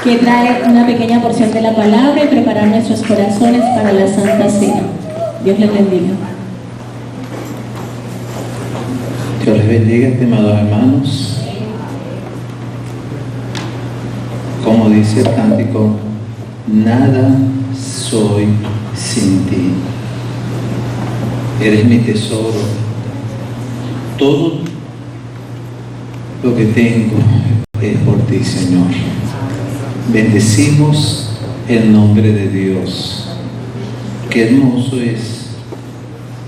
que trae una pequeña porción de la palabra y preparar nuestros corazones para la Santa Cena. Dios les bendiga. Dios les bendiga, estimados hermanos. Como dice el cántico, nada soy sin ti. Eres mi tesoro. Todo lo que tengo es por ti, Señor. Bendecimos el nombre de Dios. Qué hermoso es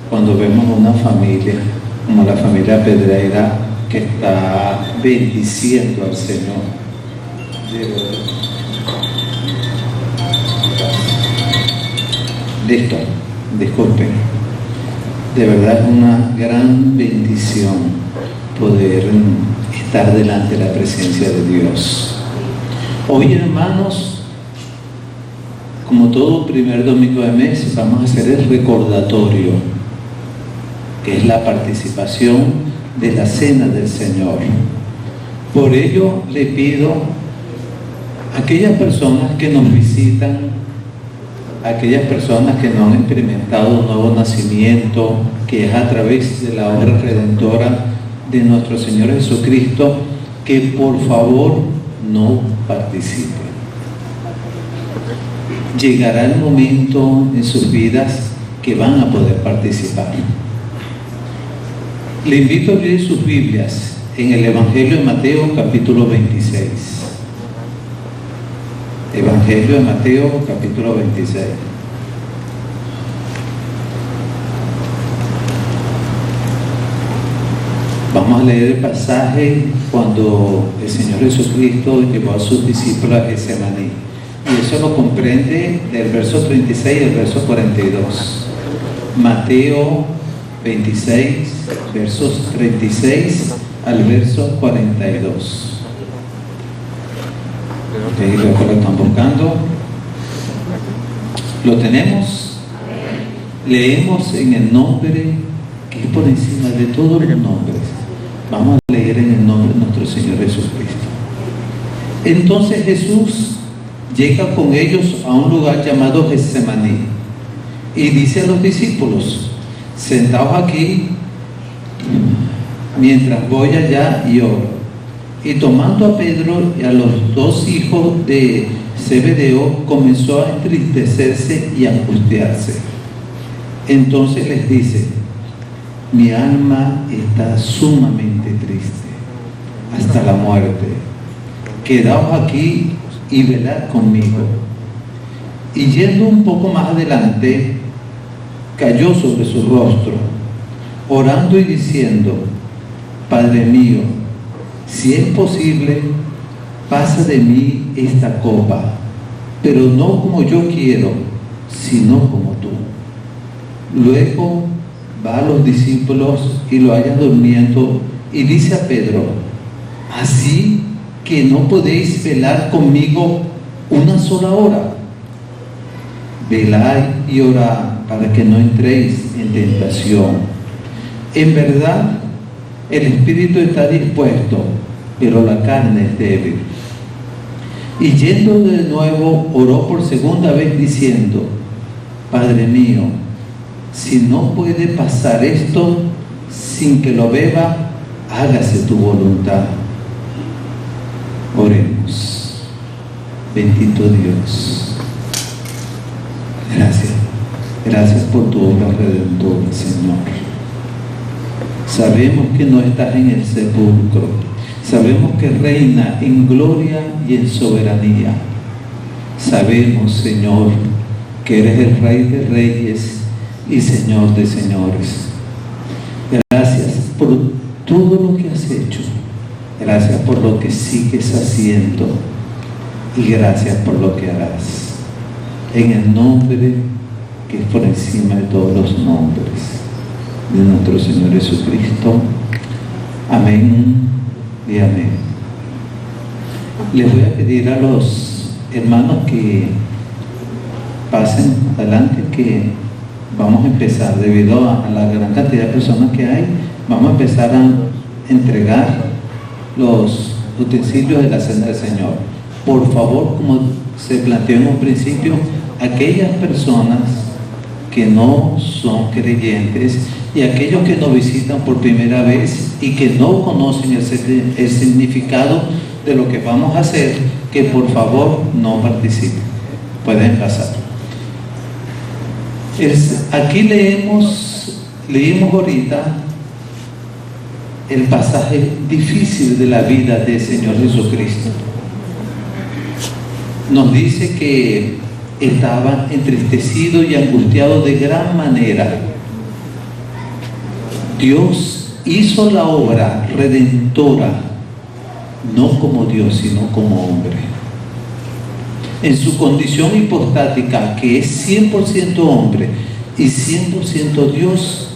cuando vemos una familia como la familia Pedreira que está bendiciendo al Señor. Listo, disculpen. De verdad es una gran bendición poder estar delante de la presencia de Dios. Hoy, hermanos, como todo primer domingo de mes, vamos a hacer el recordatorio, que es la participación de la Cena del Señor. Por ello, le pido a aquellas personas que nos visitan, aquellas personas que no han experimentado un nuevo nacimiento, que es a través de la obra redentora de nuestro Señor Jesucristo, que por favor no participen. Llegará el momento en sus vidas que van a poder participar. Le invito a abrir sus Biblias en el Evangelio de Mateo, capítulo 26. Evangelio de Mateo, capítulo 26. Vamos a leer el pasaje cuando el Señor Jesucristo llevó a sus discípulos a Getsemaní. Y eso lo comprende del verso 36 al verso 42. Mateo 26, versos 36 al verso 42. Okay, lo están buscando. ¿Lo tenemos? Leemos en el nombre que es por encima de todos los nombres. Vamos a leer en el nombre de nuestro Señor Jesucristo. Entonces Jesús llega con ellos a un lugar llamado Getsemaní y dice a los discípulos: sentaos aquí mientras voy allá y oro. Y tomando a Pedro y a los dos hijos de Zebedeo, comenzó a entristecerse y a angustiarse. Entonces les dice: mi alma está sumamente triste hasta la muerte. Quedaos aquí y velad conmigo. Y yendo un poco más adelante, cayó sobre su rostro, orando y diciendo: Padre mío, si es posible, pasa de mí esta copa, pero no como yo quiero, sino como tú. Luego va a los discípulos y lo halla durmiendo y dice a Pedro: ¿así que no podéis velar conmigo una sola hora? Velad y orad para que no entréis en tentación. En verdad, el espíritu está dispuesto, pero la carne es débil. Y yendo de nuevo, oró por segunda vez diciendo: Padre mío, si no puede pasar esto sin que lo beba, hágase tu voluntad. Oremos. Bendito Dios. Gracias. Gracias por tu obra redentora, Señor. Sabemos que no estás en el sepulcro. Sabemos que reina en gloria y en soberanía. Sabemos, Señor, que eres el Rey de Reyes y Señor de señores. Gracias por todo lo que has hecho. Gracias por lo que sigues haciendo. Y gracias por lo que harás. En el nombre que es por encima de todos los nombres de nuestro Señor Jesucristo. Amén y amén. Les voy a pedir a los hermanos que pasen adelante, que vamos a empezar, debido a la gran cantidad de personas que hay, vamos a empezar a entregar los utensilios de la Cena del Señor. Por favor, como se planteó en un principio, aquellas personas que no son creyentes y aquellos que nos visitan por primera vez y que no conocen el significado de lo que vamos a hacer, que por favor no participen. Pueden pasar. Aquí leemos Leímos ahorita el pasaje difícil de la vida del Señor Jesucristo. Nos dice que estaba entristecido y angustiado de gran manera. Dios hizo la obra redentora, no como Dios, sino como hombre. En su condición hipostática, que es 100% hombre y 100% Dios,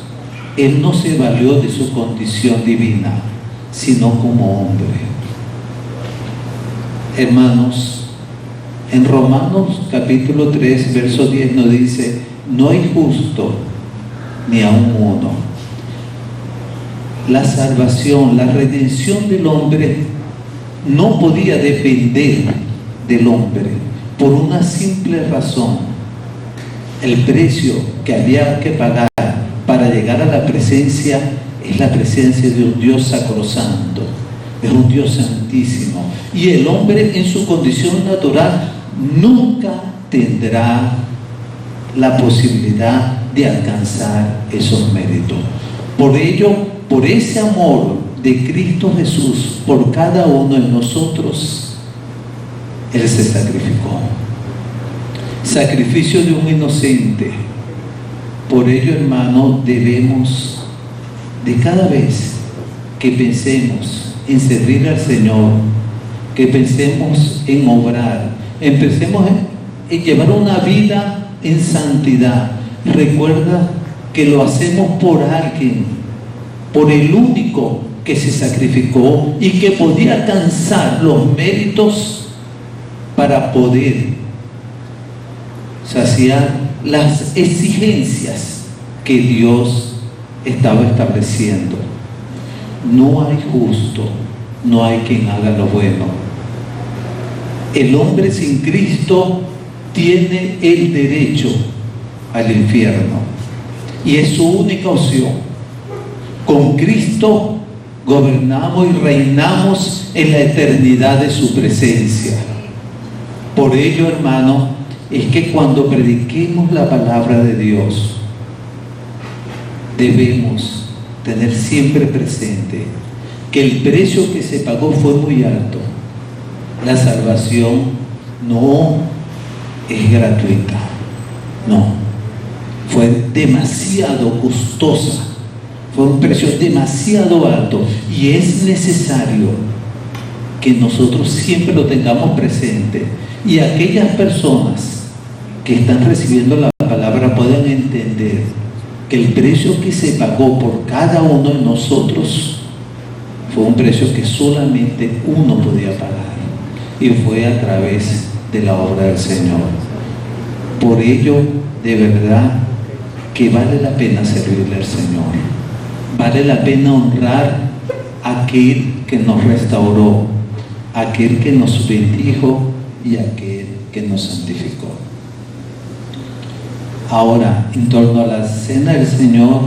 Él no se valió de su condición divina, sino como hombre. Hermanos, en Romanos capítulo 3, verso 10 nos dice: no hay justo ni aun uno. La salvación, la redención del hombre no podía depender del hombre por una simple razón: el precio que había que pagar para llegar a la presencia es la presencia de un Dios sacrosanto, es un Dios santísimo, y el hombre en su condición natural nunca tendrá la posibilidad de alcanzar esos méritos. Por ello, por ese amor de Cristo Jesús por cada uno de nosotros, Él se sacrificó. Sacrificio de un inocente. Por ello, hermano, debemos de cada vez que pensemos en servir al Señor, que pensemos en obrar, empecemos en llevar una vida en santidad. Recuerda que lo hacemos por alguien, por el único que se sacrificó y que podía alcanzar los méritos para poder saciar las exigencias que Dios estaba estableciendo. No hay justo, no hay quien haga lo bueno. El hombre sin Cristo tiene el derecho al infierno y es su única opción. Con Cristo gobernamos y reinamos en la eternidad de su presencia. Por ello, hermano, es que cuando prediquemos la palabra de Dios, debemos tener siempre presente que el precio que se pagó fue muy alto. La salvación no es gratuita, no, fue demasiado costosa, fue un precio demasiado alto, y es necesario que nosotros siempre lo tengamos presente, y aquellas personas que están recibiendo la palabra puedan entender que el precio que se pagó por cada uno de nosotros fue un precio que solamente uno podía pagar, y fue a través de la obra del Señor. Por ello, de verdad que vale la pena servirle al Señor, vale la pena honrar a aquel que nos restauró, a aquel que nos bendijo y a aquel que nos santificó. Ahora, en torno a la cena del Señor,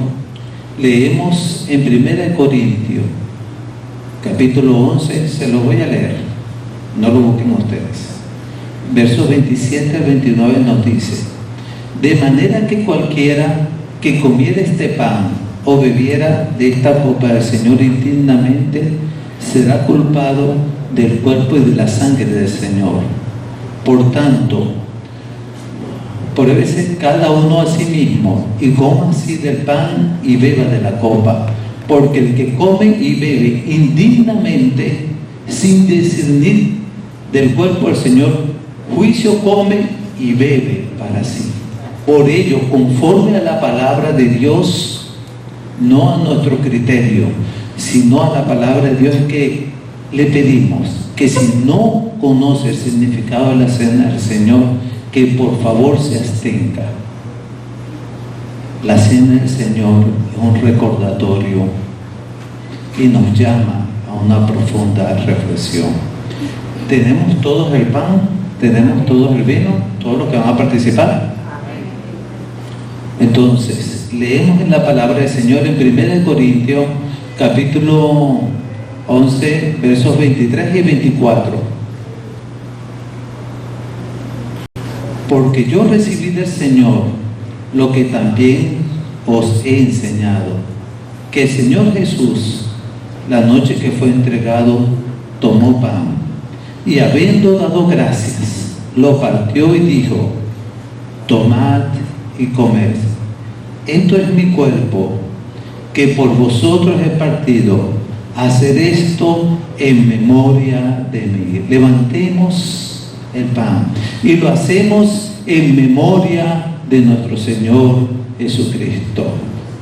leemos en 1 Corintios, capítulo 11, se lo voy a leer, no lo busquen ustedes. Versos 27 al 29 nos dice: de manera que cualquiera que comiera este pan o bebiera de esta copa del Señor indignamente, será culpado del cuerpo y de la sangre del Señor. Por tanto, pruébese cada uno a sí mismo, y coma así del pan y beba de la copa, porque el que come y bebe indignamente, sin discernir del cuerpo del Señor, juicio come y bebe para sí. Por ello, conforme a la palabra de Dios, no a nuestro criterio, sino a la palabra de Dios, que le pedimos que si no conoce el significado de la cena del Señor, que por favor se abstenga. La cena del Señor es un recordatorio y nos llama a una profunda reflexión. Tenemos todos el pan, tenemos todos el vino, todos los que van a participar. Entonces, leemos en la palabra del Señor en 1 Corintios, capítulo 11, versos 23 y 24. Porque yo recibí del Señor lo que también os he enseñado que el Señor Jesús, la noche que fue entregado, tomó pan y habiendo dado gracias, lo partió y dijo: tomad y comed, esto es mi cuerpo, que por vosotros he partido, haced esto en memoria de mí. Levantemos el pan y lo hacemos en memoria de nuestro Señor Jesucristo.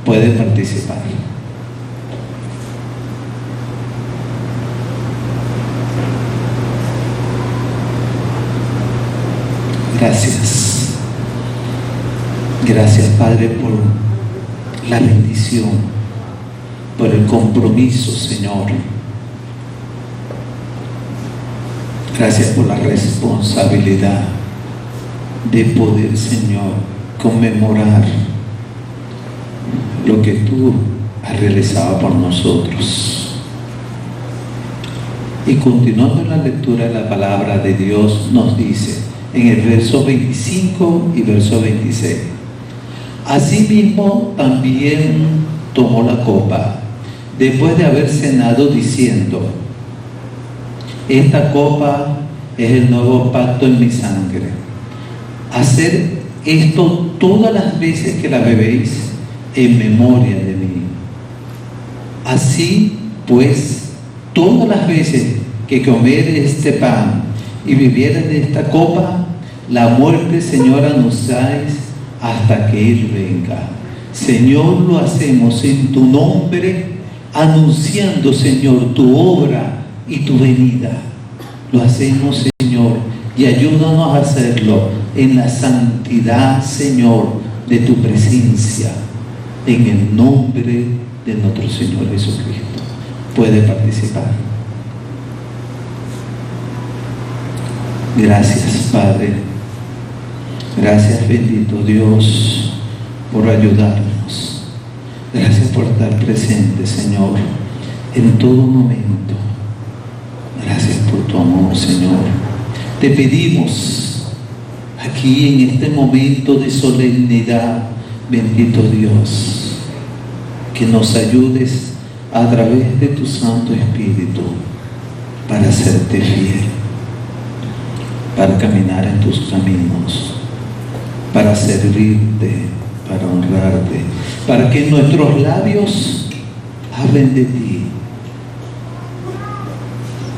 Puede participar. Gracias. Gracias, Padre, por la bendición, por el compromiso, Señor. Gracias por la responsabilidad de poder, Señor, conmemorar lo que tú has realizado por nosotros. Y continuando en la lectura de la palabra de Dios, nos dice en el verso 25 y verso 26: asimismo también tomó la copa después de haber cenado, diciendo: esta copa es el nuevo pacto en mi sangre. Haced esto todas las veces que la bebéis en memoria de mí. Así pues, todas las veces que comereis este pan y bebiereis de esta copa, la muerte, Señor, anunciáis hasta que Él venga. Señor, lo hacemos en tu nombre, anunciando, Señor, tu obra y tu venida. Lo hacemos, Señor, y ayúdanos a hacerlo en la santidad, Señor, de tu presencia, en el nombre de nuestro Señor Jesucristo. Puede participar. Gracias, Padre. Gracias, bendito Dios, por ayudarnos. Gracias por estar presente, Señor, en todo momento. Gracias por tu amor, Señor. Te pedimos aquí en este momento de solemnidad, bendito Dios, que nos ayudes a través de tu Santo Espíritu para serte fiel, para caminar en tus caminos, para servirte, para honrarte, para que nuestros labios hablen de ti,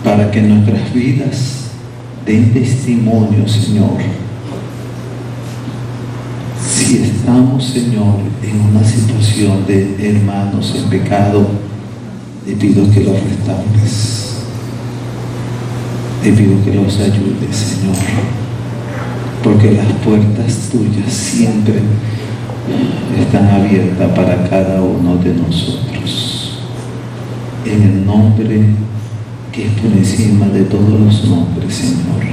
para que nuestras vidas den testimonio, Señor. Si estamos, Señor, en una situación de hermanos en pecado, te pido que los restaures. Te pido que los ayudes, Señor, porque las puertas tuyas siempre están abiertas para cada uno de nosotros. En el nombre que es por encima de todos los nombres, Señor.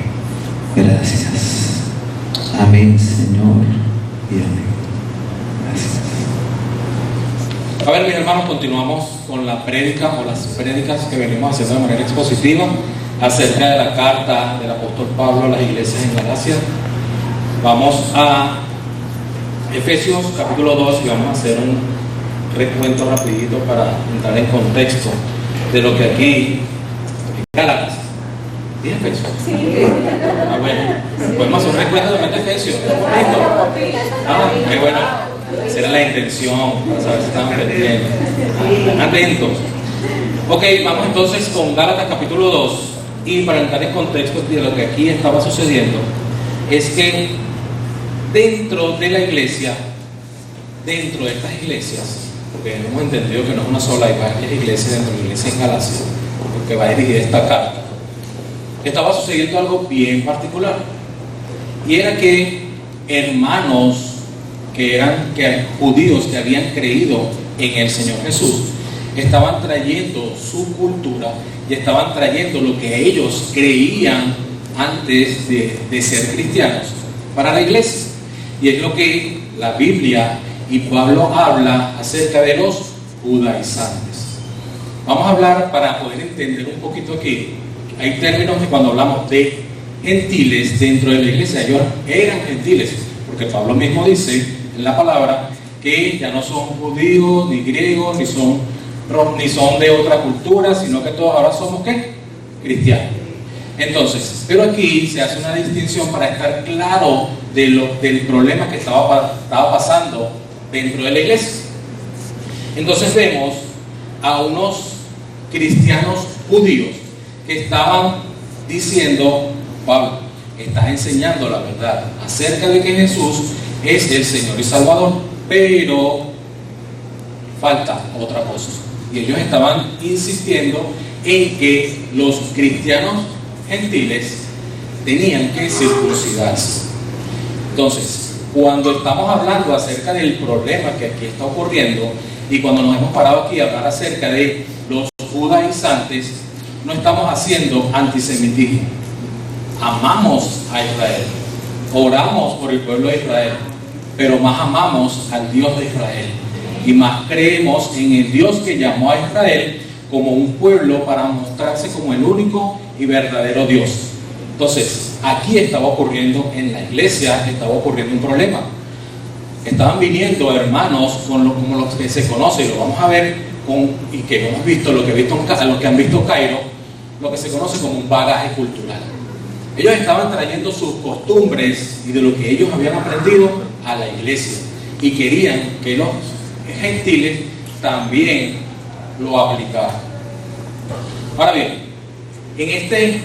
Gracias. Amén, Señor, y amén. Gracias. A ver, mis hermanos, continuamos con la prédica o las prédicas que venimos haciendo de manera expositiva acerca de la carta del apóstol Pablo a las iglesias en Galacia. Vamos a Efesios capítulo 2 y vamos a hacer un recuento rapidito para entrar en contexto de lo que aquí Gálatas. ¿Y Efesios? Sí. Ah, bueno, podemos hacer un recuento de Efesios. Qué bueno. Esa era la intención, para saber si estaban pendientes. Atentos. Ok, vamos entonces con Gálatas capítulo 2. Y para entrar en contexto de lo que aquí estaba sucediendo, es que dentro de la iglesia, dentro de estas iglesias, porque hemos entendido que no es una sola, hay varias iglesias dentro de la iglesia en Galacia, porque va a dirigir esta carta, estaba sucediendo algo bien particular, y era que hermanos que eran judíos que habían creído en el Señor Jesús estaban trayendo su cultura y estaban trayendo lo que ellos creían antes de ser cristianos para la iglesia. Y es lo que la Biblia y Pablo habla acerca de los judaizantes. Vamos a hablar, para poder entender un poquito aquí, hay términos que cuando hablamos de gentiles dentro de la iglesia, ellos eran gentiles, porque Pablo mismo dice en la palabra que ya no son judíos, ni griegos, ni son de otra cultura, sino que todos ahora somos ¿qué? Cristianos. Entonces, pero aquí se hace una distinción para estar claro del problema que estaba pasando dentro de la iglesia. Entonces vemos a unos cristianos judíos que estaban diciendo: Pablo, estás enseñando la verdad acerca de que Jesús es el Señor y Salvador, pero falta otra cosa. Y ellos estaban insistiendo en que los cristianos gentiles tenían que circuncidarse. Entonces, cuando estamos hablando acerca del problema que aquí está ocurriendo, y cuando nos hemos parado aquí a hablar acerca de los judaizantes, no estamos haciendo antisemitismo. Amamos a Israel, oramos por el pueblo de Israel, pero más amamos al Dios de Israel y más creemos en el Dios que llamó a Israel como un pueblo para mostrarse como el único y verdadero Dios. Entonces, aquí estaba ocurriendo, en la iglesia estaba ocurriendo un problema. Estaban viniendo hermanos como los que se conocen, y lo vamos a ver y que hemos visto, lo que han visto Cairo, lo que se conoce como un bagaje cultural. Ellos estaban trayendo sus costumbres y de lo que ellos habían aprendido a la iglesia y querían que los gentiles también lo aplicaran. Ahora bien, en este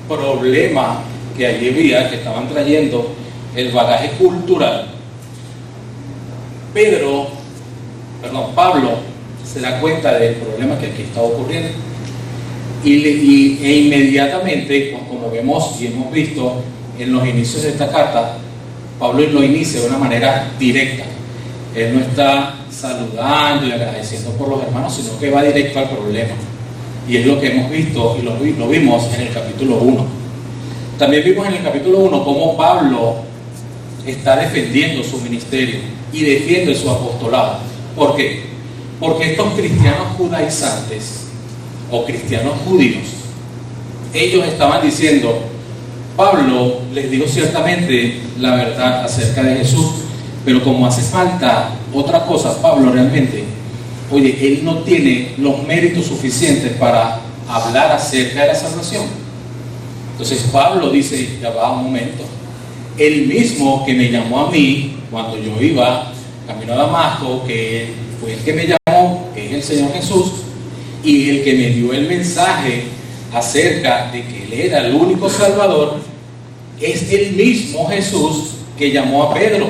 problema que allí había, que estaban trayendo el bagaje cultural, Pablo se da cuenta del problema que aquí estaba ocurriendo e inmediatamente, como vemos y hemos visto en los inicios de esta carta, Pablo lo inicia de una manera directa. Él no está saludando y agradeciendo por los hermanos, sino que va directo al problema. Y es lo que hemos visto y lo vimos en el capítulo 1. También vimos en el capítulo 1 cómo Pablo está defendiendo su ministerio y defiende su apostolado. ¿Por qué? Porque estos cristianos judaizantes o cristianos judíos, ellos estaban diciendo: Pablo les dijo ciertamente la verdad acerca de Jesús, pero como hace falta otra cosa, Pablo realmente, él no tiene los méritos suficientes para hablar acerca de la salvación. Entonces Pablo dice: ya va un momento, el mismo que me llamó a mí cuando yo iba camino a Damasco, que fue el que me llamó, que es el Señor Jesús, y el que me dio el mensaje acerca de que Él era el único Salvador, es el mismo Jesús que llamó a Pedro.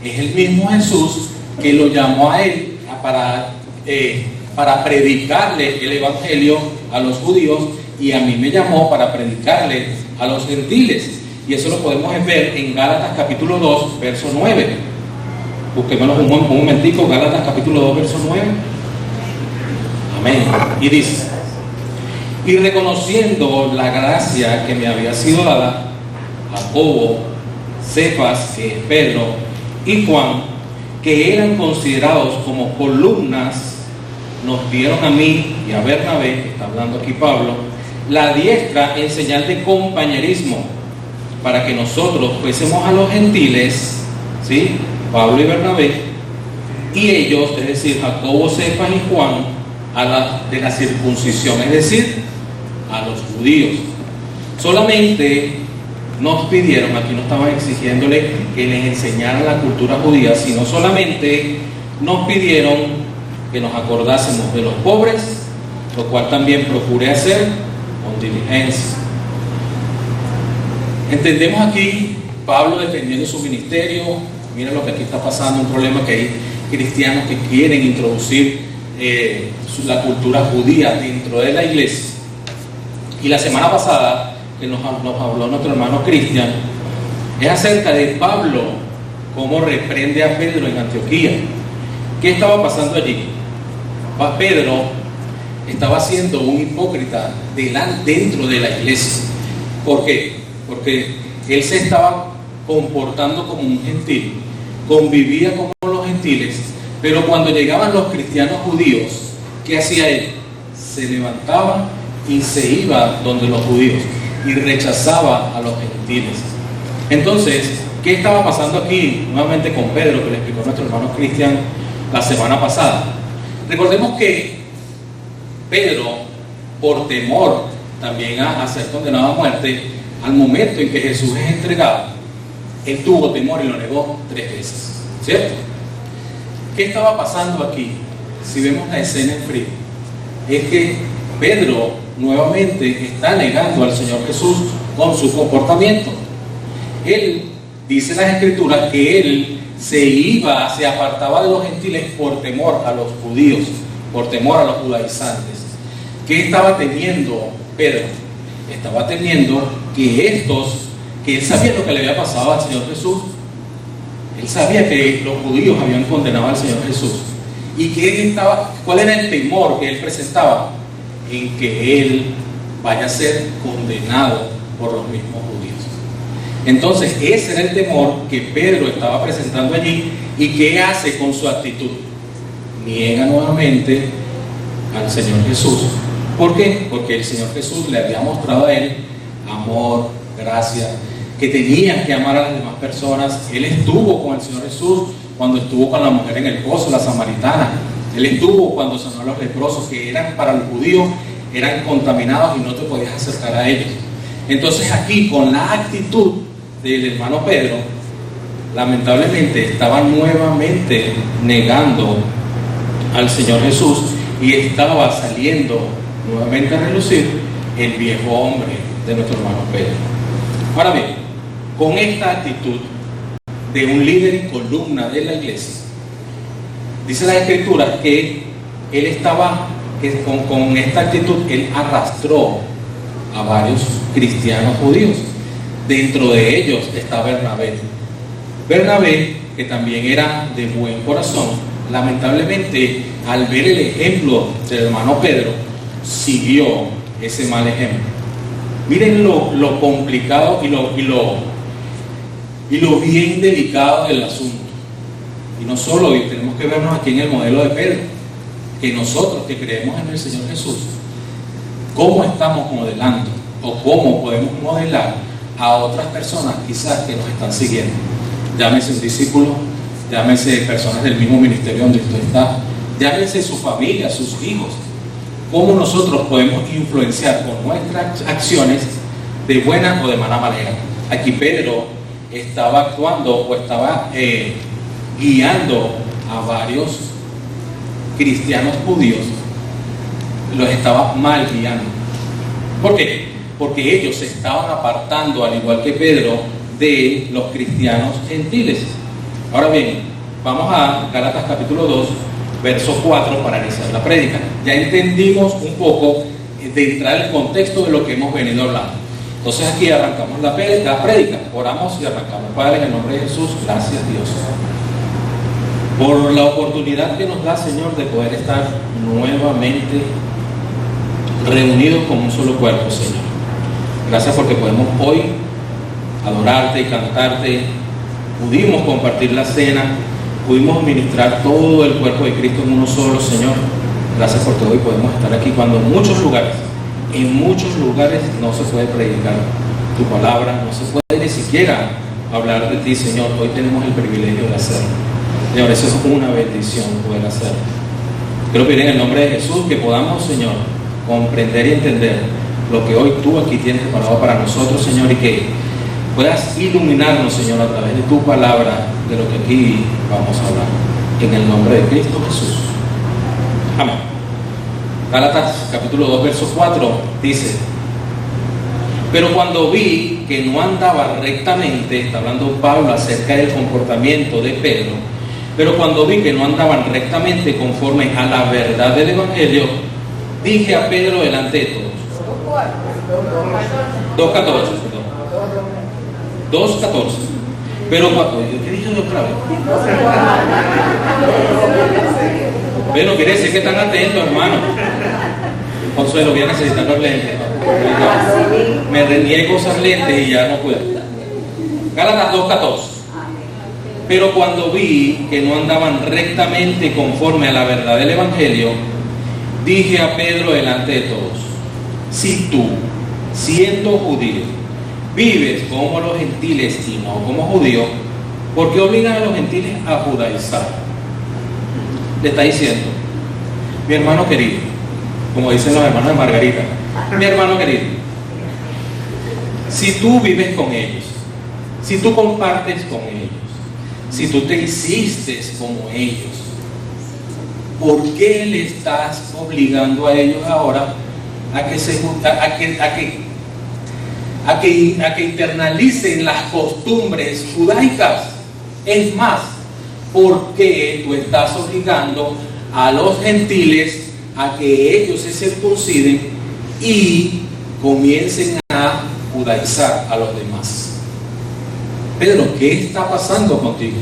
Es el mismo Jesús que lo llamó a él para predicarle el Evangelio a los judíos, y a mí me llamó para predicarle a los gentiles. Y eso lo podemos ver en Gálatas capítulo 2, verso 9. Busquémonos un momentico, Gálatas capítulo 2, verso 9. Amén. Y dice: y reconociendo la gracia que me había sido dada, Jacobo, Cefas, que es Pedro, y Juan, que eran considerados como columnas, nos dieron a mí y a Bernabé, que está hablando aquí Pablo, la diestra en señal de compañerismo, para que nosotros fuésemos a los gentiles, ¿sí? Pablo y Bernabé, y ellos, es decir, Jacobo, Cefas y Juan, de la circuncisión, es decir, a los judíos. Solamente nos pidieron, aquí no estaban exigiéndole que les enseñaran la cultura judía, sino solamente nos pidieron que nos acordásemos de los pobres, lo cual también procuré hacer con diligencia. Entendemos aquí Pablo defendiendo su ministerio. Mira lo que aquí está pasando, un problema que hay cristianos que quieren introducir la cultura judía dentro de la iglesia. Y la semana pasada que nos habló nuestro hermano Cristian es acerca de Pablo, cómo reprende a Pedro en Antioquía. ¿Qué estaba pasando allí? Pedro estaba siendo un hipócrita dentro de la iglesia. ¿Por qué? Porque él se estaba comportando como un gentil, convivía como los gentiles, pero cuando llegaban los cristianos judíos, ¿qué hacía él? Se levantaba y se iba donde los judíos y rechazaba a los gentiles. Entonces, ¿Qué estaba pasando aquí nuevamente con Pedro, que le explicó nuestro hermano Cristian la semana pasada? Recordemos que Pedro, por temor también a ser condenado a muerte, al momento en que Jesús es entregado, él tuvo temor y lo negó 3 veces, ¿cierto? ¿Qué estaba pasando aquí? Si vemos la escena en frío, es que Pedro nuevamente está negando al Señor Jesús con su comportamiento. Él dice en las Escrituras que él se apartaba de los gentiles por temor a los judíos, por temor a los judaizantes. ¿Qué estaba temiendo Pedro? Estaba temiendo que él sabía lo que le había pasado al Señor Jesús. Él sabía que los judíos habían condenado al Señor Jesús. ¿Y cuál era el temor que él presentaba? En que él vaya a ser condenado por los mismos judíos. Entonces, ese era el temor que Pedro estaba presentando allí. ¿Y qué hace con su actitud? Niega nuevamente al Señor Jesús. ¿Por qué? Porque el Señor Jesús le había mostrado a él amor, gracia, que tenía que amar a las demás personas. Él estuvo con el Señor Jesús cuando estuvo con la mujer en el pozo, la samaritana. Él estuvo cuando sanó a los leprosos, que eran para los judíos, eran contaminados y no te podías acercar a ellos. Entonces aquí, con la actitud del hermano Pedro, lamentablemente estaba nuevamente negando al Señor Jesús y estaba saliendo nuevamente a relucir el viejo hombre de nuestro hermano Pedro. Ahora bien, con esta actitud de un líder y columna de la iglesia, dice la Escritura que él estaba, que con esta actitud él arrastró a varios cristianos judíos. Dentro de ellos está Bernabé. Bernabé, que también era de buen corazón, lamentablemente al ver el ejemplo del hermano Pedro, siguió ese mal ejemplo. Miren lo complicado y lo bien delicado del asunto. Y no solo tenemos que vernos aquí en el modelo de Pedro, que nosotros que creemos en el Señor Jesús, cómo estamos modelando o cómo podemos modelar a otras personas quizás que nos están siguiendo. Llámese un discípulo, llámese personas del mismo ministerio donde usted está, llámese su familia, sus hijos. Cómo nosotros podemos influenciar con nuestras acciones de buena o de mala manera. Aquí Pedro estaba actuando o estaba guiando a varios cristianos judíos, los estaba mal guiando. ¿Por qué? Porque ellos se estaban apartando, al igual que Pedro, de los cristianos gentiles. Ahora bien, vamos a Gálatas capítulo 2, verso 4 para iniciar la prédica. Ya entendimos un poco de entrar el contexto de lo que hemos venido hablando. Entonces aquí arrancamos la prédica, oramos y arrancamos. Padre, en el nombre de Jesús, gracias Dios por la oportunidad que nos da, Señor, de poder estar nuevamente reunidos como un solo cuerpo, Señor. Gracias porque podemos hoy adorarte y cantarte. Pudimos compartir la cena, pudimos ministrar todo el cuerpo de Cristo en uno solo, Señor. Gracias porque hoy podemos estar aquí cuando en muchos lugares no se puede predicar tu palabra, no se puede ni siquiera hablar de ti, Señor. Hoy tenemos el privilegio de hacerlo. Señor, eso es una bendición poder hacerlo. Quiero pedir en el nombre de Jesús que podamos, Señor, comprender y entender lo que hoy tú aquí tienes preparado para nosotros, Señor, y que puedas iluminarnos, Señor, a través de tu palabra, de lo que aquí vamos a hablar. En el nombre de Cristo Jesús. Amén. Gálatas capítulo 2, verso 4 dice: pero cuando vi que no andaba rectamente, está hablando Pablo acerca del comportamiento de Pedro, pero cuando vi que no andaban rectamente conforme a la verdad del Evangelio, dije a Pedro delante de todos. 2.14. Pero cuando, ¿qué dije de otra vez? Bueno, quiere decir que están atentos, hermano. Consuelo, voy a necesitar los lentes. Me reniego usar lentes y ya no puedo. Gálatas 2.14. Pero cuando vi que no andaban rectamente conforme a la verdad del Evangelio, dije a Pedro delante de todos: si tú, siendo judío, vives como los gentiles y no como judíos, ¿por qué obligan a los gentiles a judaizar? Le está diciendo, mi hermano querido, como dicen los hermanos de Margarita, mi hermano querido, si tú vives con ellos, si tú compartes con ellos, si tú te hiciste como ellos, ¿por qué le estás obligando a ellos ahora a que internalicen las costumbres judaicas? Es más, ¿por qué tú estás obligando a los gentiles a que ellos se circunciden y comiencen a judaizar a los demás? Pedro, ¿qué está pasando contigo?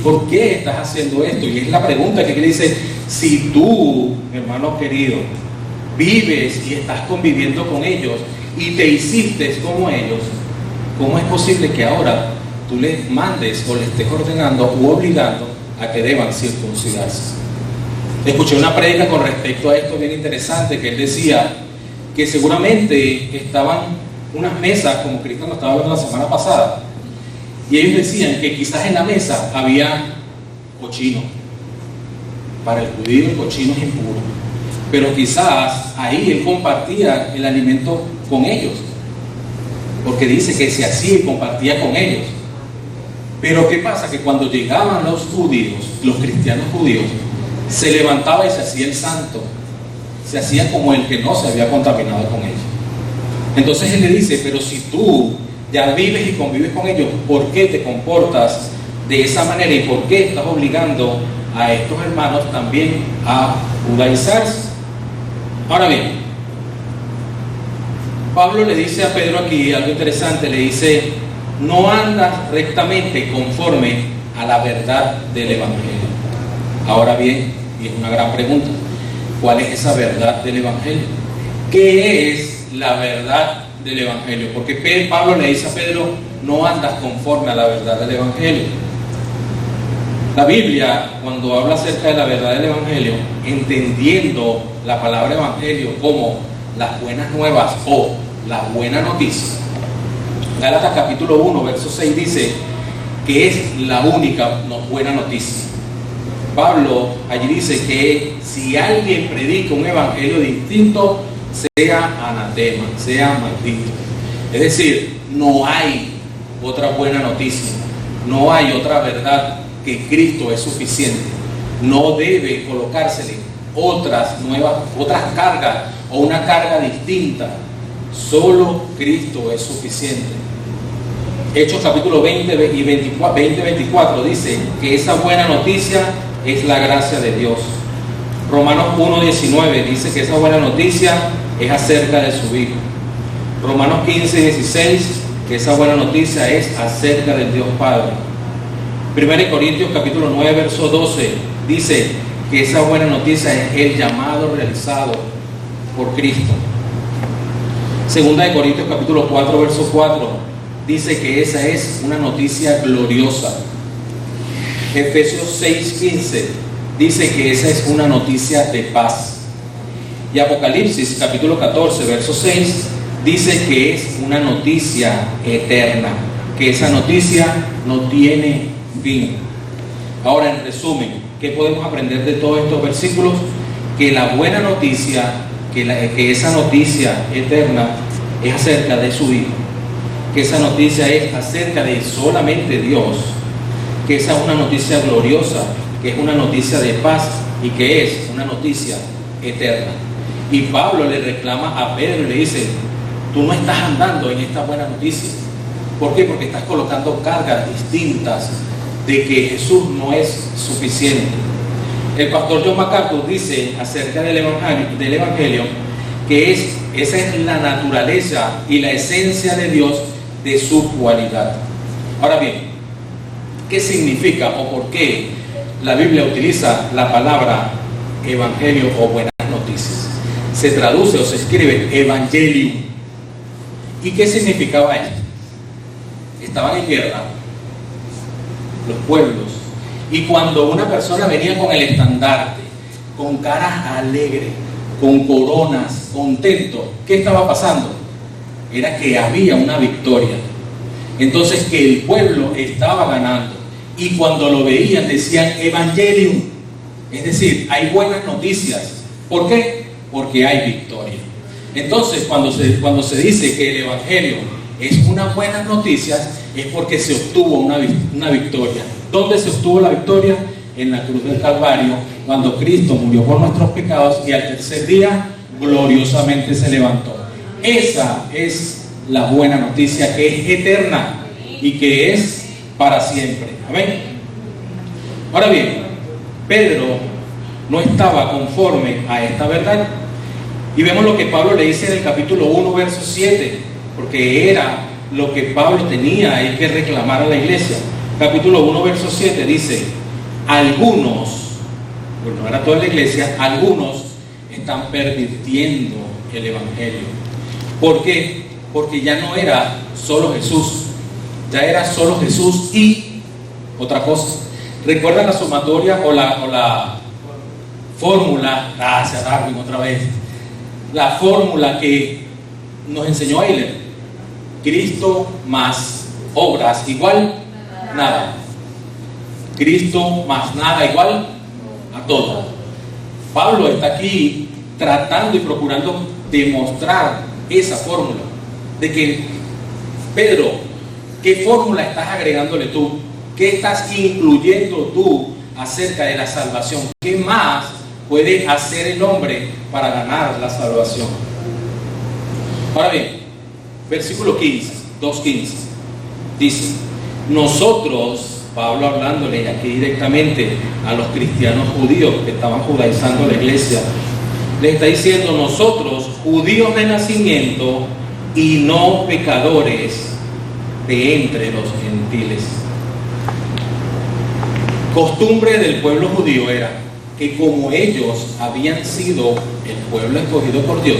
¿Por qué estás haciendo esto? Y es la pregunta que dice, si tú, hermano querido, vives y estás conviviendo con ellos y te hiciste como ellos, ¿cómo es posible que ahora tú les mandes o les estés ordenando u obligando a que deban circuncidarse? Escuché una prédica con respecto a esto bien interesante, que él decía que seguramente estaban unas mesas, como Cristo nos estaba hablando la semana pasada, y ellos decían que quizás en la mesa había cochino. Para el judío el cochino es impuro, pero quizás ahí él compartía el alimento con ellos, porque dice que se hacía y compartía con ellos. Pero ¿qué pasa? Que cuando llegaban los judíos, los cristianos judíos, se levantaba y se hacía el santo, se hacía como el que no se había contaminado con ellos. Entonces él le dice, pero si tú ya vives y convives con ellos, ¿por qué te comportas de esa manera y por qué estás obligando a estos hermanos también a judaizarse? Ahora bien, Pablo le dice a Pedro aquí algo interesante, le dice, no andas rectamente conforme a la verdad del Evangelio. Ahora bien, y es una gran pregunta, ¿cuál es esa verdad del Evangelio? ¿Qué es la verdad del Evangelio? Porque Pablo le dice a Pedro, no andas conforme a la verdad del Evangelio. La Biblia, cuando habla acerca de la verdad del Evangelio, entendiendo la palabra Evangelio como las buenas nuevas o la buena noticia, Gálatas capítulo 1, verso 6 dice que es la única buena noticia. Pablo allí dice que si alguien predica un evangelio distinto, sea anatema, sea maldito. Es decir, no hay otra buena noticia, no hay otra verdad, que Cristo es suficiente. No debe colocársele otras cargas o una carga distinta. Solo Cristo es suficiente. Hechos capítulo 20 y 24 dice que esa buena noticia es la gracia de Dios. Romanos 1:19 dice que esa buena noticia es acerca de su Hijo. Romanos 15:16 que esa buena noticia es acerca del Dios Padre. 1 Corintios capítulo 9 verso 12 dice que esa buena noticia es el llamado realizado por Cristo. 2 Corintios capítulo 4 verso 4 dice que esa es una noticia gloriosa. Efesios 6:15 dice que esa es una noticia de paz. Y Apocalipsis capítulo 14 verso 6 dice que es una noticia eterna, que esa noticia no tiene fin. Ahora, en resumen, ¿qué podemos aprender de todos estos versículos? Que la buena noticia, que esa noticia eterna es acerca de su Hijo, que esa noticia es acerca de solamente Dios, que esa es una noticia gloriosa, que es una noticia de paz y que es una noticia eterna. Y Pablo le reclama a Pedro y le dice, tú no estás andando en esta buena noticia. ¿Por qué? Porque estás colocando cargas distintas de que Jesús no es suficiente. El pastor John MacArthur dice acerca del Evangelio que esa es la naturaleza y la esencia de Dios, de su cualidad. Ahora bien, ¿qué significa o por qué la Biblia utiliza la palabra evangelio o buenas noticias? Se traduce o se escribe evangelium. ¿Y qué significaba esto? Estaban en guerra los pueblos, y cuando una persona venía con el estandarte, con caras alegres, con coronas, contento, ¿qué estaba pasando? Era que había una victoria. Entonces que el pueblo estaba ganando. Y cuando lo veían decían Evangelium. Es decir, hay buenas noticias. ¿Por qué? Porque hay victoria. Entonces cuando se dice que el Evangelio es unas buenas noticias, es porque se obtuvo una victoria. ¿Dónde se obtuvo la victoria? En la cruz del Calvario, cuando Cristo murió por nuestros pecados y al tercer día gloriosamente se levantó. Esa es la buena noticia, que es eterna y que es para siempre. Amén. Ahora bien, Pedro no estaba conforme a esta verdad. Y vemos lo que Pablo le dice en el capítulo 1, verso 7, porque era lo que Pablo tenía que reclamar a la iglesia. Capítulo 1, verso 7 dice: algunos, bueno, no era toda la iglesia, algunos están pervirtiendo el Evangelio. ¿Por qué? Porque ya no era solo Jesús, ya era solo Jesús y otra cosa. ¿Recuerdan la sumatoria o la fórmula? Gracias, Darwin, otra vez. La fórmula que nos enseñó Eiler: Cristo más obras igual nada. Cristo más nada igual a todo. Pablo está aquí tratando y procurando demostrar esa fórmula. De que, Pedro, ¿qué fórmula estás agregándole tú? ¿Qué estás incluyendo tú acerca de la salvación? ¿Qué más puede hacer el hombre para ganar la salvación? Ahora bien, versículo 15, 2:15, dice: nosotros, Pablo hablándole aquí directamente a los cristianos judíos que estaban judaizando la iglesia, le está diciendo: nosotros, judíos de nacimiento y no pecadores de entre los gentiles. Costumbre del pueblo judío era que como ellos habían sido el pueblo escogido por Dios,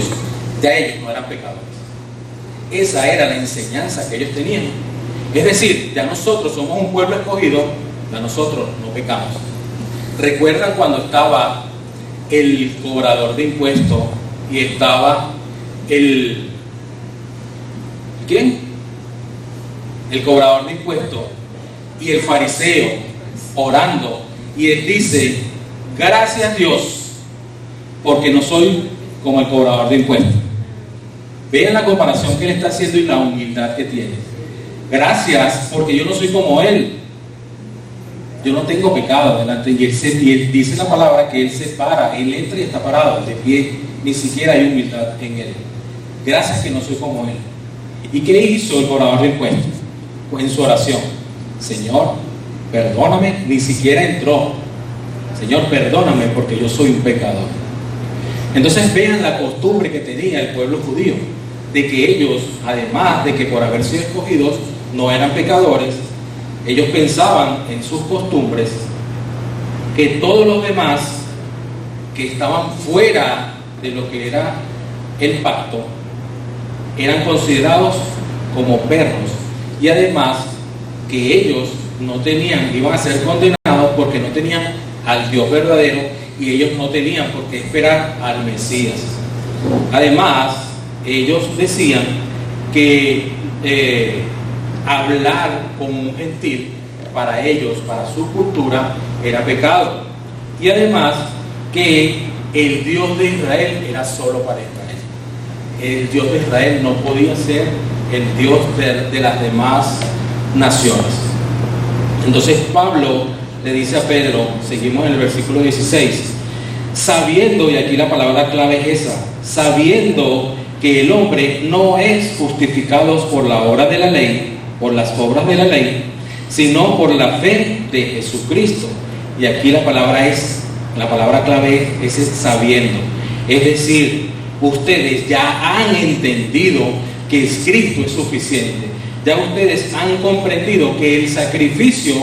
ya ellos no eran pecadores. Esa era la enseñanza que ellos tenían. Es decir, ya nosotros somos un pueblo escogido, ya nosotros no pecamos. ¿Recuerdan cuando estaba el cobrador de impuestos y estaba ¿quién? El cobrador de impuestos y el fariseo orando, y él dice: gracias Dios porque no soy como el cobrador de impuestos? Vean la comparación que él está haciendo y la humildad que tiene. Gracias porque yo no soy como él, yo no tengo pecado delante. Y él dice la palabra que él se para, él entra y está parado de pie, ni siquiera hay humildad en él. Gracias que no soy como él. ¿Y qué hizo el cobrador de impuestos? Pues en su oración: Señor, perdóname. Ni siquiera entró: Señor, perdóname porque yo soy un pecador. Entonces vean la costumbre que tenía el pueblo judío, de que ellos, además de que por haber sido escogidos no eran pecadores, ellos pensaban en sus costumbres que todos los demás que estaban fuera de lo que era el pacto eran considerados como perros, y además que ellos no tenían, iban a ser condenados porque no tenían al Dios verdadero, y ellos no tenían por qué esperar al Mesías. Además, ellos decían que hablar como un gentil para ellos, para su cultura, era pecado, y además que el Dios de Israel era solo para Israel. El Dios de Israel no podía ser el Dios de las demás naciones. Entonces Pablo le dice a Pedro, seguimos en el versículo 16, sabiendo, y aquí la palabra clave es esa, sabiendo que el hombre no es justificado por la obra de la ley, por las obras de la ley, sino por la fe de Jesucristo. Y aquí la palabra clave es sabiendo. Es decir, ustedes ya han entendido que Cristo es suficiente. Ya ustedes han comprendido que el sacrificio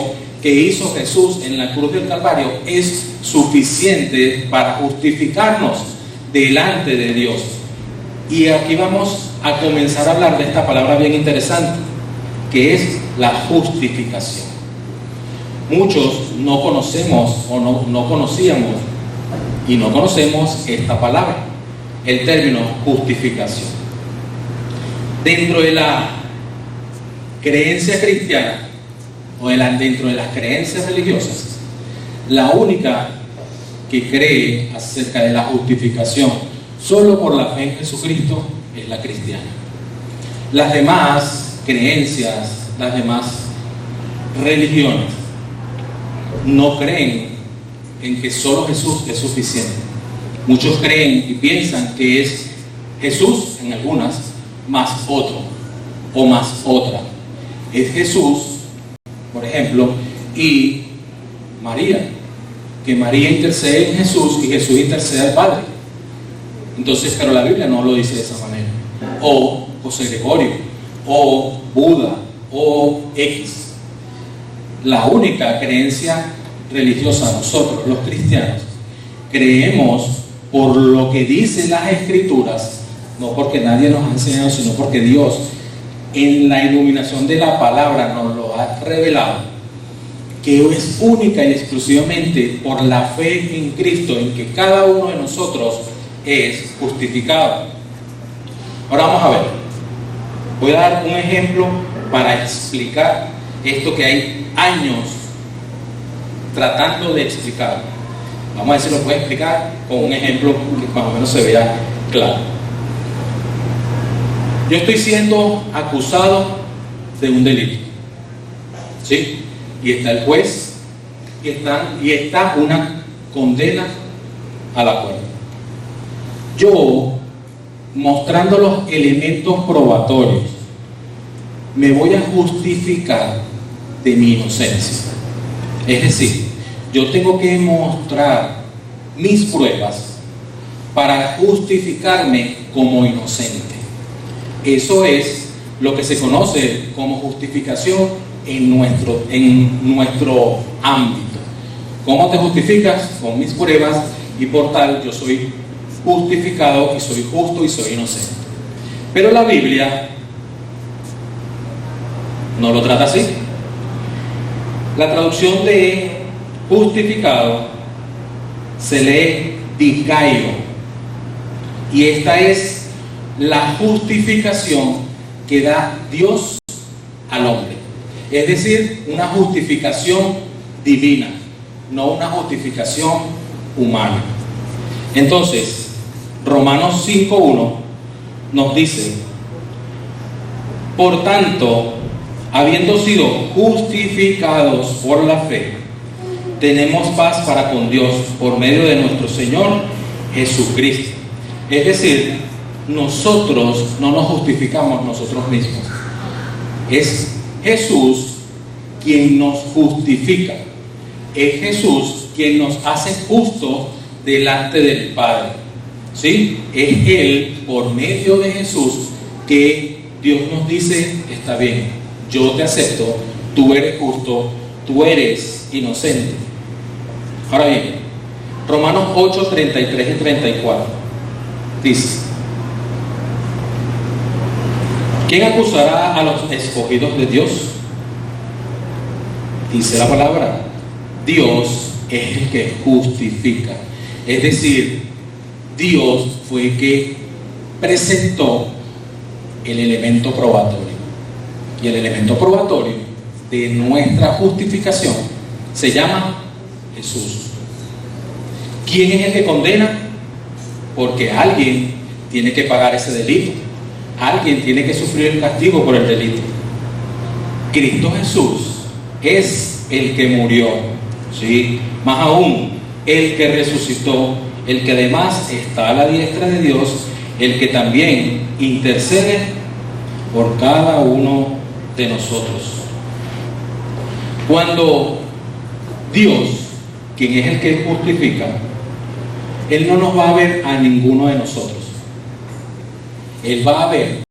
que hizo Jesús en la cruz del Calvario es suficiente para justificarnos delante de Dios. Y aquí vamos a comenzar a hablar de esta palabra bien interesante, que es la justificación. Muchos no conocemos o no conocíamos y no conocemos esta palabra, el término justificación. Dentro de la creencia cristiana o dentro de las creencias religiosas, la única que cree acerca de la justificación solo por la fe en Jesucristo es la cristiana. Las demás creencias, las demás religiones no creen en que solo Jesús es suficiente. Muchos creen y piensan que es Jesús en algunas más otro o más otra. Es Jesús, por ejemplo, y María, que María intercede en Jesús y Jesús intercede al Padre. Entonces, pero la Biblia no lo dice de esa manera. O José Gregorio, o Buda, o X. La única creencia religiosa, nosotros los cristianos, creemos por lo que dicen las Escrituras, no porque nadie nos ha enseñado, sino porque Dios, en la iluminación de la palabra, nos lo ha revelado, que es única y exclusivamente por la fe en Cristo, en que cada uno de nosotros es justificado. Ahora vamos a ver, voy a dar un ejemplo para explicar esto que hay años tratando de explicar. Vamos a ver si lo puedo explicar con un ejemplo que más o menos se vea claro. Yo estoy siendo acusado de un delito, ¿sí? Y está el juez y está una condena a la muerte. Yo, mostrando los elementos probatorios, me voy a justificar de mi inocencia. Es decir, yo tengo que mostrar mis pruebas para justificarme como inocente. Eso es lo que se conoce como justificación en nuestro ámbito. ¿Cómo te justificas? Con mis pruebas, y por tal yo soy justificado y soy justo y soy inocente. Pero la Biblia no lo trata así. La traducción de justificado se lee dikaio, y esta es la justificación que da Dios al hombre. Es decir, una justificación divina, no una justificación humana. Entonces, Romanos 5:1 nos dice: por tanto, habiendo sido justificados por la fe, tenemos paz para con Dios por medio de nuestro Señor Jesucristo. Es decir, nosotros no nos justificamos nosotros mismos. Es Jesús quien nos justifica. Es Jesús quien nos hace justos delante del Padre. ¿Sí? Es Él, por medio de Jesús, que Dios nos dice: está bien, yo te acepto, tú eres justo, tú eres inocente. Ahora bien, Romanos 8, 33 y 34 dice: ¿quién acusará a los escogidos de Dios? Dice la palabra: Dios es el que justifica. Es decir, Dios fue el que presentó el elemento probatorio. Y el elemento probatorio de nuestra justificación se llama Jesús. ¿Quién es el que condena? Porque alguien tiene que pagar ese delito. Alguien tiene que sufrir el castigo por el delito. Cristo Jesús es el que murió, ¿sí? Más aún, el que resucitó, el que además está a la diestra de Dios, el que también intercede por cada uno de nosotros. Cuando Dios, quien es el que justifica, Él no nos va a ver a ninguno de nosotros. Él va a ver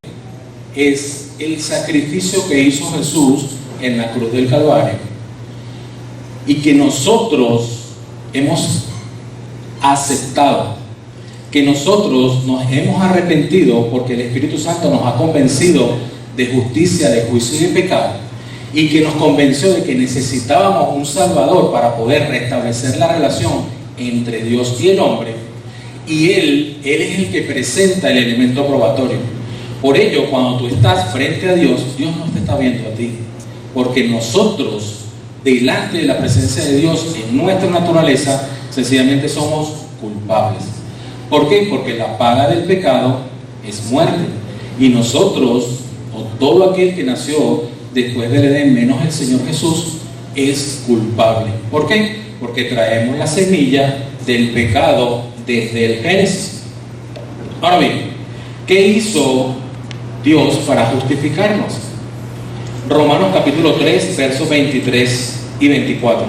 es el sacrificio que hizo Jesús en la cruz del Calvario, y que nosotros hemos aceptado, que nosotros nos hemos arrepentido porque el Espíritu Santo nos ha convencido de justicia, de juicio y de pecado, y que nos convenció de que necesitábamos un Salvador para poder restablecer la relación entre Dios y el hombre. Y Él es el que presenta el elemento probatorio. Por ello, cuando tú estás frente a Dios, Dios no te está viendo a ti, porque nosotros, delante de la presencia de Dios, en nuestra naturaleza, sencillamente somos culpables. ¿Por qué? Porque la paga del pecado es muerte, y nosotros, o todo aquel que nació después del Edén, menos el Señor Jesús, es culpable. ¿Por qué? Porque traemos la semilla del pecado desde el Génesis. Ahora bien, ¿qué hizo Dios para justificarnos? Romanos capítulo 3, versos 23 y 24.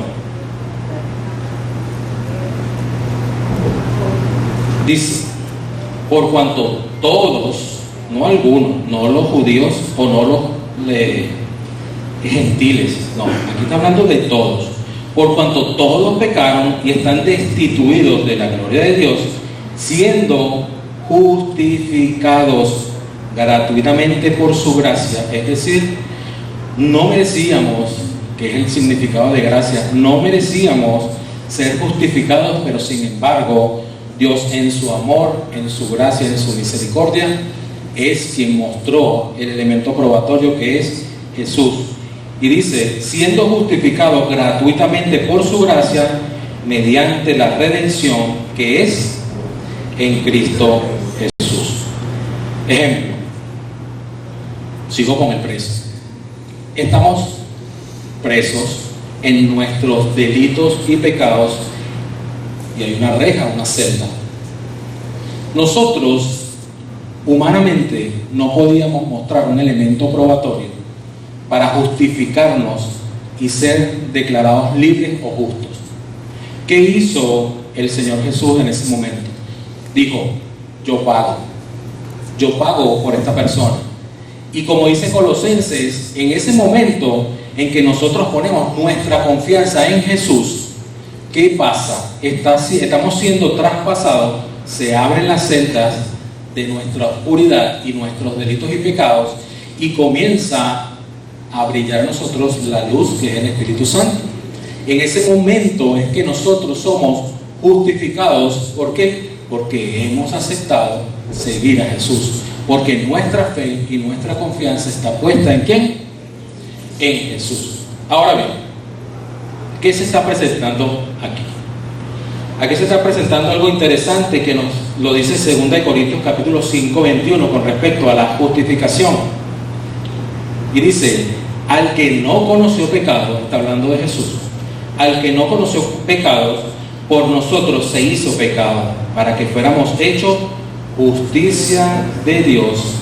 Dice: por cuanto todos, no algunos, no los judíos o no los gentiles, no, aquí está hablando de todos. Por cuanto todos pecaron y están destituidos de la gloria de Dios, siendo justificados gratuitamente por su gracia. Es decir, no merecíamos, que es el significado de gracia, no merecíamos ser justificados, pero sin embargo, Dios en su amor, en su gracia, en su misericordia, es quien mostró el elemento probatorio que es Jesús. Y dice, siendo justificados gratuitamente por su gracia, mediante la redención que es en Cristo Jesús. Ejemplo, sigo con el preso. Estamos presos en nuestros delitos y pecados, y hay una reja, una celda. Nosotros, humanamente, no podíamos mostrar un elemento probatorio para justificarnos y ser declarados libres o justos. ¿Qué hizo el Señor Jesús en ese momento? Dijo, yo pago por esta persona. Y como dice Colosenses, en ese momento en que nosotros ponemos nuestra confianza en Jesús, ¿qué pasa? Estamos siendo traspasados, se abren las celdas de nuestra oscuridad y nuestros delitos y pecados, y comienza a brillar en nosotros la luz que es el Espíritu Santo. En ese momento es que nosotros somos justificados. ¿Por qué? Porque hemos aceptado seguir a Jesús, porque nuestra fe y nuestra confianza está puesta ¿en quién? En Jesús. Ahora bien, ¿qué se está presentando aquí? Aquí se está presentando algo interesante que nos lo dice 2 Corintios capítulo 5, 21 con respecto a la justificación. Y dice, al que no conoció pecado, está hablando de Jesús, al que no conoció pecados, por nosotros se hizo pecado, para que fuéramos hechos justicia de Dios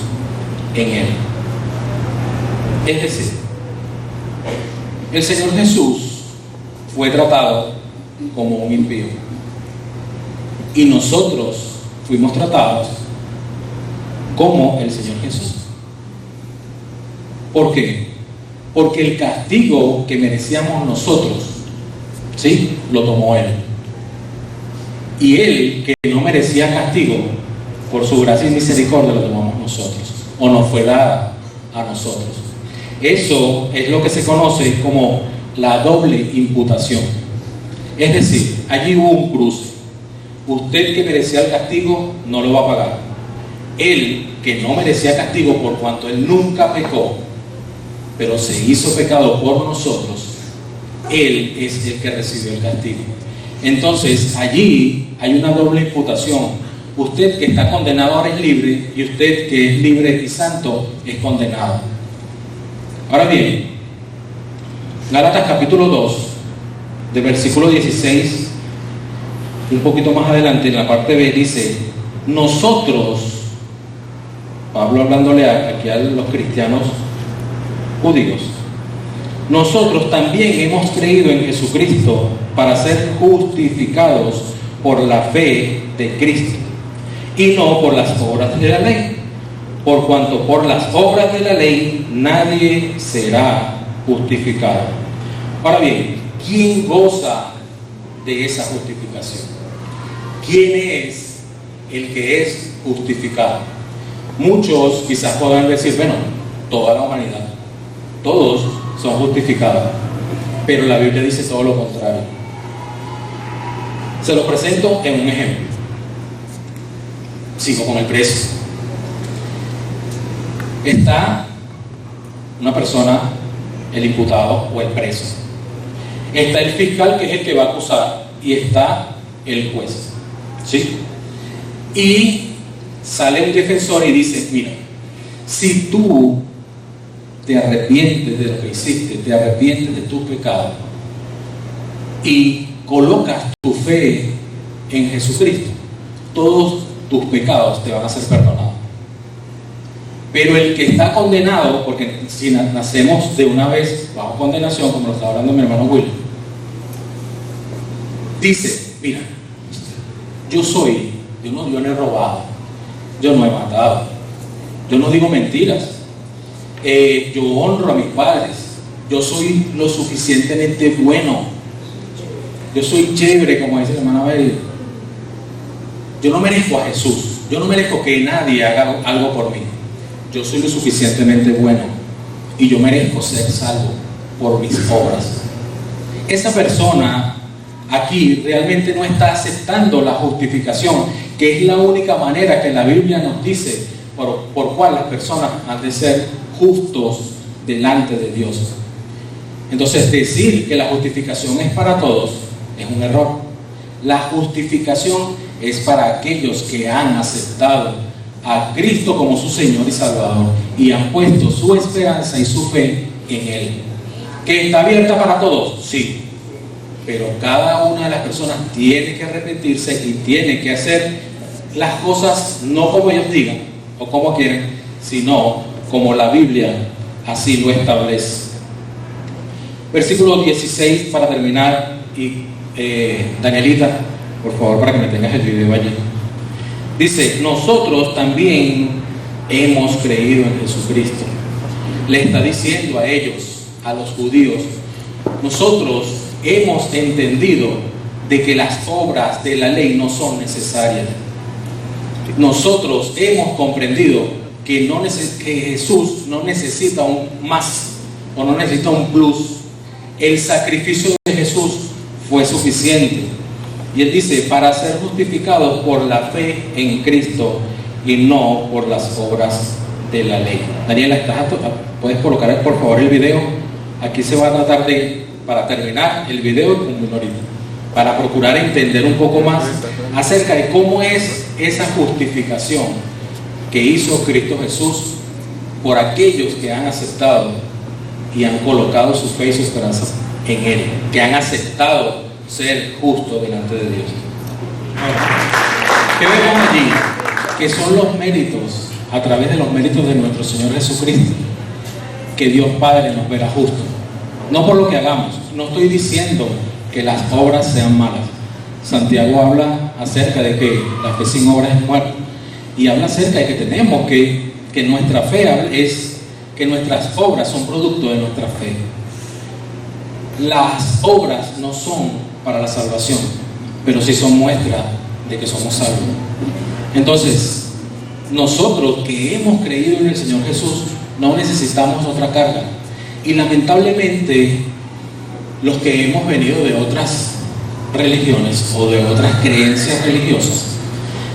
en él. Es decir, el Señor Jesús fue tratado como un impío, y nosotros fuimos tratados como el Señor Jesús. ¿Por qué? Porque el castigo que merecíamos nosotros, ¿sí?, lo tomó Él. Y Él, que no merecía castigo, por su gracia y misericordia lo tomamos nosotros, o nos fue dada a nosotros. Eso es lo que se conoce como la doble imputación. Es decir, allí hubo un cruce. Usted que merecía el castigo no lo va a pagar. Él que no merecía castigo por cuanto Él nunca pecó, pero se hizo pecado por nosotros, Él es el que recibió el castigo. Entonces allí hay una doble imputación. Usted que está condenado ahora es libre, y usted que es libre y santo es condenado. Ahora bien, Gálatas capítulo 2, de versículo 16, un poquito más adelante en la parte B, dice, nosotros, Pablo hablándole aquí a los cristianos judíos, nosotros también hemos creído en Jesucristo para ser justificados por la fe de Cristo, y no por las obras de la ley, por cuanto por las obras de la ley nadie será justificado. Ahora bien, ¿quién goza de esa justificación? ¿Quién es el que es justificado? Muchos quizás podrán decir, bueno, toda la humanidad, todos son justificados, pero la Biblia dice todo lo contrario. Se lo presento en un ejemplo. Sigo con el preso. Está una persona, el imputado o el preso. Está el fiscal, que es el que va a acusar, y está el juez, ¿sí? Y sale un defensor y dice: mira, si tú te arrepientes de lo que hiciste, te arrepientes de tu pecado y colocas tu fe en Jesucristo, todos tus pecados te van a ser perdonados. Pero el que está condenado, porque si nacemos de una vez bajo condenación, como lo está hablando mi hermano Will, dice: mira, yo no he robado, yo no he matado, yo no digo mentiras, yo honro a mis padres, yo soy lo suficientemente bueno, yo soy chévere, como dice la hermana Abel. Yo no merezco a Jesús, yo no merezco que nadie haga algo por mí. Yo soy lo suficientemente bueno y yo merezco ser salvo por mis obras. Esa persona aquí realmente no está aceptando la justificación, que es la única manera que la Biblia nos dice por cual las personas han de ser justos delante de Dios. Entonces, decir que la justificación es para todos es un error. La justificación es para aquellos que han aceptado a Cristo como su Señor y Salvador y han puesto su esperanza y su fe en Él. ¿Que está abierta para todos? Sí. Pero cada una de las personas tiene que arrepentirse y tiene que hacer las cosas no como ellos digan o como quieren, sino como la Biblia así lo establece. Versículo 16 para terminar, y Danielita, por favor, para que me tengas el video allí. Dice: nosotros también hemos creído en Jesucristo. Le está diciendo a ellos, a los judíos: nosotros hemos entendido de que las obras de la ley no son necesarias. Nosotros hemos comprendido que Jesús no necesita un más o no necesita un plus. El sacrificio de Jesús fue suficiente. Y él dice: para ser justificados por la fe en Cristo y no por las obras de la ley. Daniela, ¿puedes colocar por favor el video? Aquí se va a tratar de, para terminar el video con minorita, para procurar entender un poco más acerca de cómo es esa justificación que hizo Cristo Jesús por aquellos que han aceptado y han colocado su fe y su esperanza en Él, que han aceptado ser justos delante de Dios. ¿Qué vemos allí? Que son los méritos, a través de los méritos de nuestro Señor Jesucristo, que Dios Padre nos verá justos. No por lo que hagamos. No estoy diciendo que las obras sean malas. Santiago habla acerca de que la fe sin obras es muerta, y habla acerca de que tenemos que nuestra fe es que nuestras obras son producto de nuestra fe. Las obras no son para la salvación, pero sí son muestra de que somos salvos. Entonces, nosotros que hemos creído en el Señor Jesús no necesitamos otra carga. Y lamentablemente, los que hemos venido de otras religiones o de otras creencias religiosas,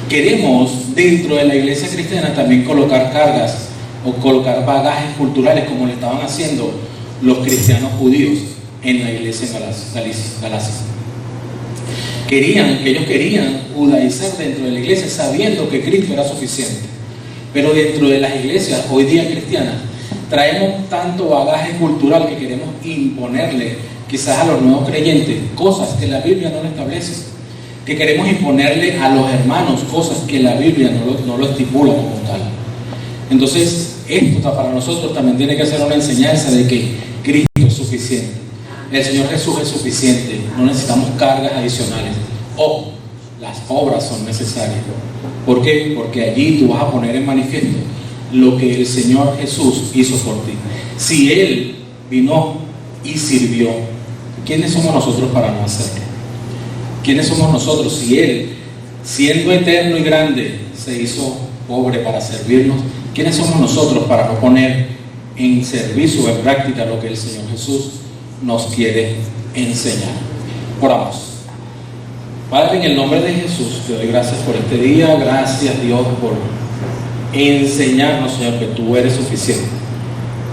queremos dentro de la iglesia cristiana también colocar cargas o colocar bagajes culturales, como le estaban haciendo los cristianos judíos en la iglesia en Galacia. Ellos querían judaizar dentro de la iglesia sabiendo que Cristo era suficiente. Pero dentro de las iglesias hoy día cristianas traemos tanto bagaje cultural que queremos imponerle quizás a los nuevos creyentes cosas que la Biblia no lo establece, que queremos imponerle a los hermanos cosas que la Biblia no lo estipula como tal. Entonces, esto para nosotros también tiene que ser una enseñanza de que Cristo es suficiente. El Señor Jesús es suficiente, no necesitamos cargas adicionales. O las obras son necesarias. ¿Por qué? Porque allí tú vas a poner en manifiesto lo que el Señor Jesús hizo por ti. Si Él vino y sirvió, ¿quiénes somos nosotros para no hacerlo? ¿Quiénes somos nosotros si Él, siendo eterno y grande, se hizo pobre para servirnos? ¿Quiénes somos nosotros para no poner en servicio o en práctica lo que el Señor Jesús nos quiere enseñar? Oramos. Padre, en el nombre de Jesús, te doy gracias por este día. Gracias, Dios, enseñarnos, Señor, que tú eres suficiente,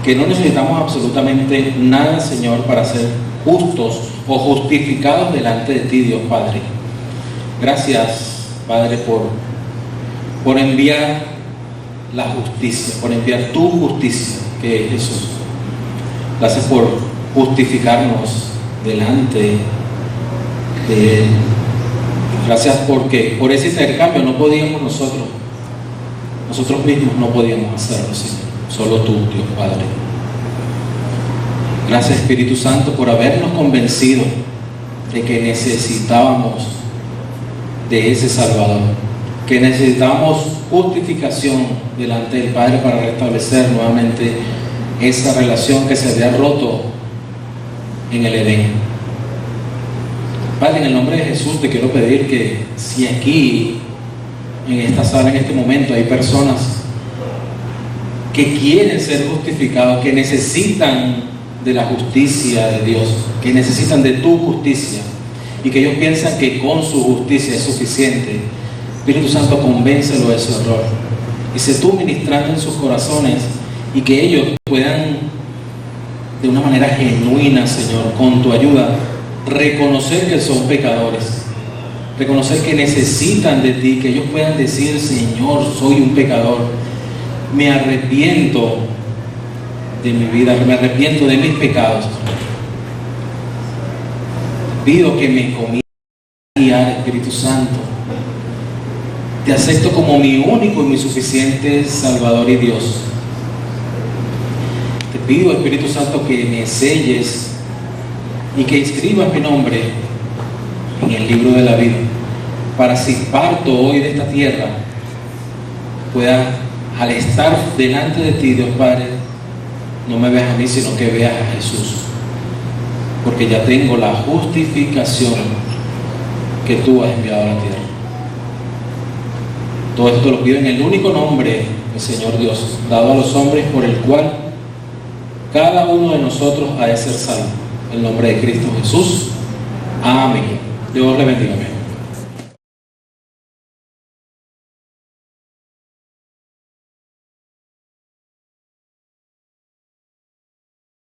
que no necesitamos absolutamente nada, Señor, para ser justos o justificados delante de ti, Dios Padre. Gracias, Padre, por enviar la justicia, por enviar tu justicia, que es Jesús. Gracias por justificarnos delante de Él. Gracias porque por ese intercambio no podíamos nosotros mismos no podíamos hacerlo, Señor. Solo tú, Dios Padre. Gracias, Espíritu Santo, por habernos convencido de que necesitábamos de ese Salvador, que necesitábamos justificación delante del Padre para restablecer nuevamente esa relación que se había roto en el Edén. Padre, en el nombre de Jesús te quiero pedir que si aquí, en esta sala, en este momento, hay personas que quieren ser justificados, que necesitan de la justicia de Dios, que necesitan de tu justicia, y que ellos piensan que con su justicia es suficiente, Espíritu Santo, convéncelo de ese error. Y sé tú ministrando en sus corazones, y que ellos puedan, de una manera genuina, Señor, con tu ayuda, reconocer que son pecadores, reconocer que necesitan de ti, que ellos puedan decir: Señor, soy un pecador, me arrepiento de mi vida, me arrepiento de mis pecados, pido que me comiences a guiar, Espíritu Santo, te acepto como mi único y mi suficiente Salvador y Dios. Te pido, Espíritu Santo, que me selles y que inscribas mi nombre en el libro de la vida, para si parto hoy de esta tierra, pueda, al estar delante de ti, Dios Padre, no me veas a mí, sino que veas a Jesús, porque ya tengo la justificación que tú has enviado a la tierra. Todo esto lo pido en el único nombre del Señor Dios, dado a los hombres, por el cual cada uno de nosotros ha de ser salvo. En el nombre de Cristo Jesús. Amén. Dios le bendiga.